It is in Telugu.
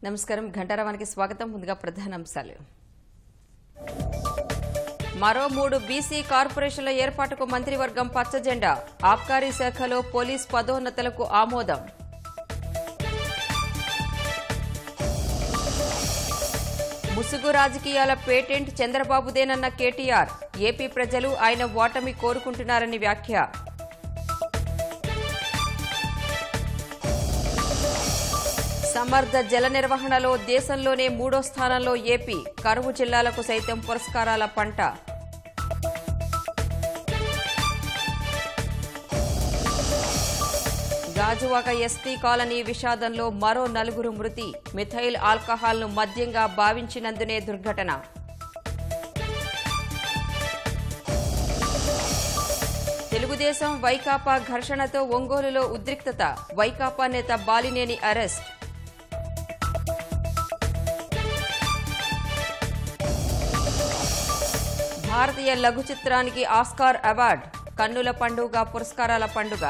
నమస్కారం ఘంటారావానికి స్వాగతం. ముందుగా ప్రధానాంశాలు. మరో 3 బీసీ కార్పొరేషన్ల ఏర్పాటుకు మంత్రివర్గం పచ్చజెండా. ఆబ్కారీ శాఖలో పోలీస్ పదోన్నతులకు ఆమోదం. ముసుగు రాజకీయాల పేటెంట్ చంద్రబాబుదేనన్న కేటీఆర్. ఏపీ ప్రజలు ఆయన ఓటమి కోరుకుంటున్నారని వ్యాఖ్య. సమర్థ జల నిర్వహణలో దేశంలోనే 3వ స్థానంలో ఏపీ. కరువు జిల్లాలకు సైతం పురస్కారాల పంట. గాజువాక ఎస్టీ కాలనీ విషాదంలో మరో 4 మృతి. మిథైల్ ఆల్కహాల్ను మద్యంగా భావించినందునే దుర్ఘటన. తెలుగుదేశం వైకాపా ఘర్షణతో ఒంగోలులో ఉద్రిక్తత. వైకాపా నేత బాలినేని అరెస్ట్. భారతీయ లఘు చిత్రానికి ఆస్కార్ అవార్డు. కన్నుల పండుగ పురస్కారాల పండుగ.